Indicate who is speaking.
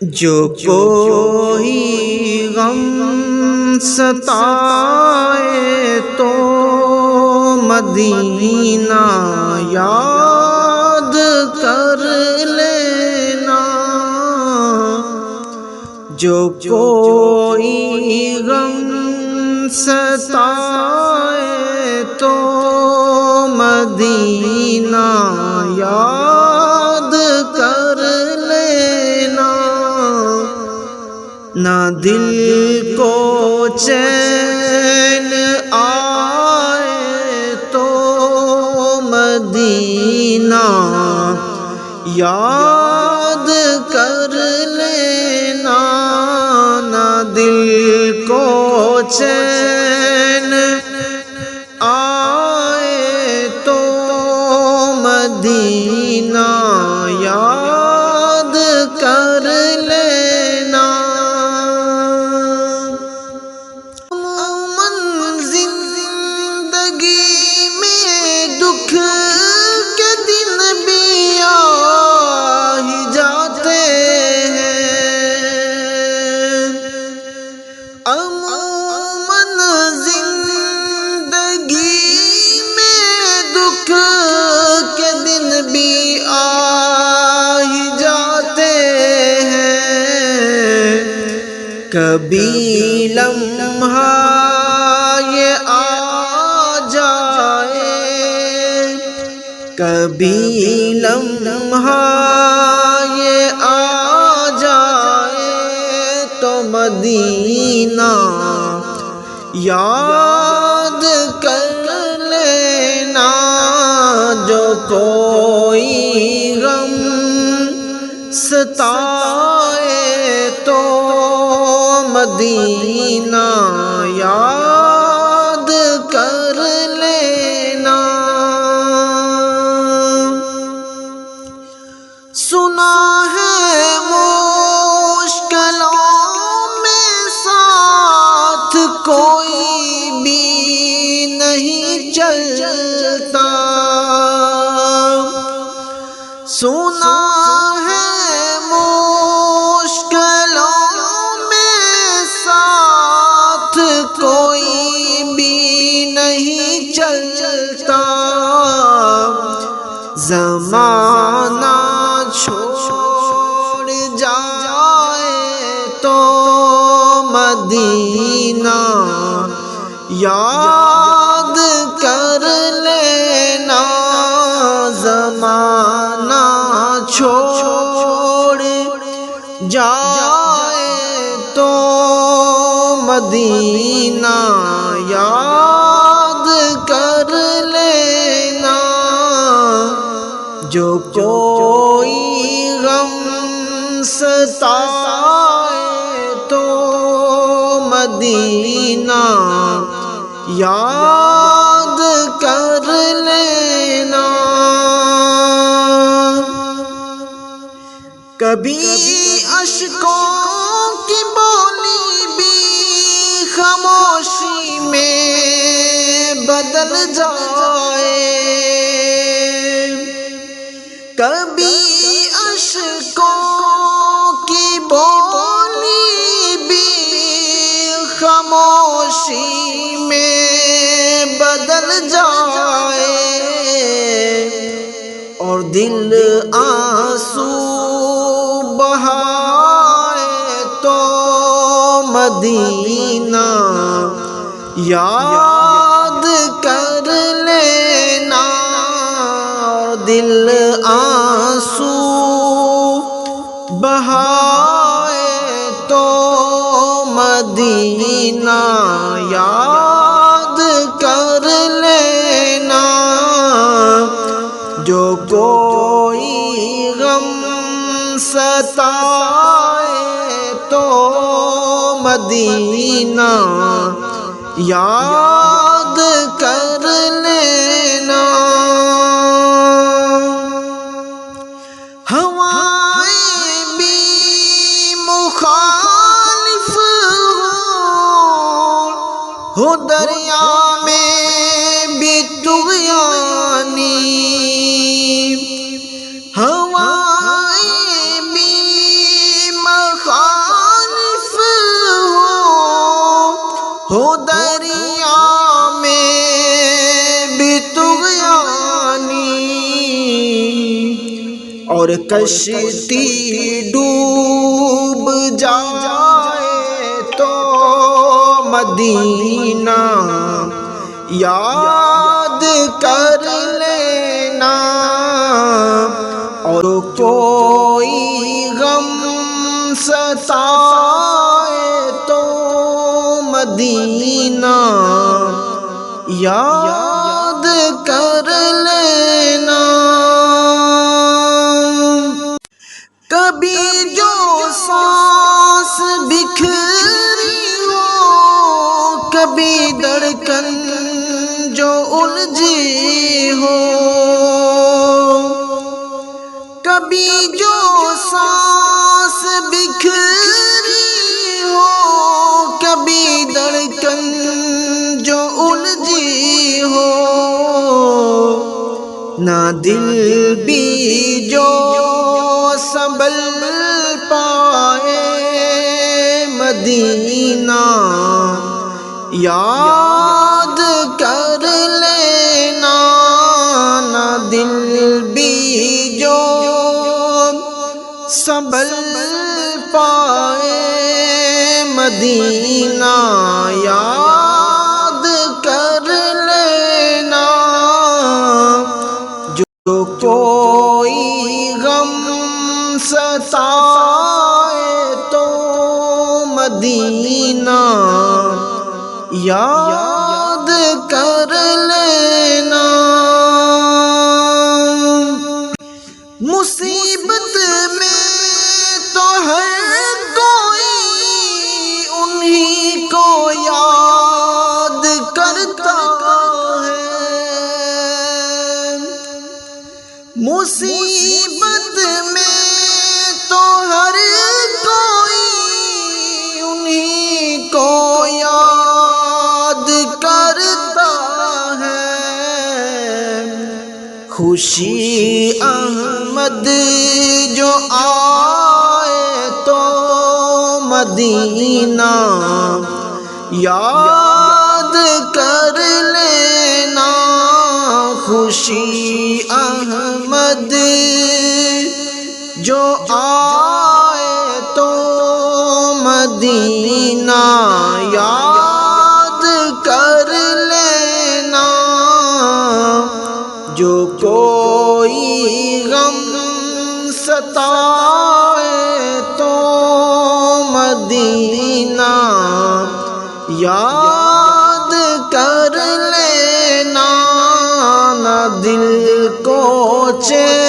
Speaker 1: جو کوئی غم ستائے تو مدینہ یاد کر لینا، جو کوئی غم ستائے تو مدینہ یاد کر لینا، نہ دل کو چین آئے تو مدینہ یاد کر لینا، نہ دل کو چین آئے تو مدینہ یاد کر لینا۔ عموماً زندگی میں دکھ کے دن بھی آ ہی جاتے ہیں، عموماً زندگی میں دکھ کے دن بھی آ ہی جاتے ہیں، کبھی لمحہ یہ آ جائے، کبھی لمحہ یہ آ جائے تو مدینہ یاد کر لینا، جو کوئی غم ستائے تو مدینہ یاد کر لینا۔ سنا ہے مشکلوں میں ساتھ کوئی بھی نہیں چلتا، سنا ہے مشکلوں میں ساتھ کوئی بھی نہیں چلتا، زمانہ چھوڑ جائے تو مدینہ یاد کر لینا، زمانہ چھوڑ جائے تو مدینہ یاد کر لینا، جو کوئی غم ستائے تو مدینہ یاد کر لینا۔ کبھی اشکوں کی بولی بھی خاموشی میں بدل جائے، کبھی اشکوں کی بولی بھی خاموشی میں بدل جائے، اور دل آنسو بہائے تو مدینہ یاد کر لینا، اور دل آنسو بہائے تو مدینہ یاد کر لینا، جو کوئی غم ستائے تو مدینہ یاد کر لینا۔ ہوائیں بھی مخالف ہو دریا میں بھی طغیانی، ہوائیں بھی ہو دریا میں بھی طغیانی، اور کشتی ڈوب جائے تو مدینہ یاد کر لینا، اور کوئی غم ستائے تو مدینہ یاد کر لینا۔ کبھی جو سانس بکھری ہو، کبھی دھڑکن جو الجھی ہو، کبھی جو سانس بکھری ہو، کبھی دھڑکن جو الجھی ہو، نہ دل بھی جو سنبھل پائے مدینہ یاد کر لینا، نہ دل بھی جو سنبھل پائے مدینہ یاد کر لینا، جو کوئی غم ستائے تو مدینہ یاد کر لینا۔ مصیبت میں تو ہر کوئی انہی کو یاد کرتا ہے، مصیبت میں تو ہر کوئی انہی کو یاد کرتا ہے، خوشی احمد جو آئے تو مدینہ یاد کر لینا، خوشی احمد جو آئے تو مدینہ یاد کر لینا، جو کوئی غم ستائے تو مدینہ یاد کر لینا، نہ دل کو چین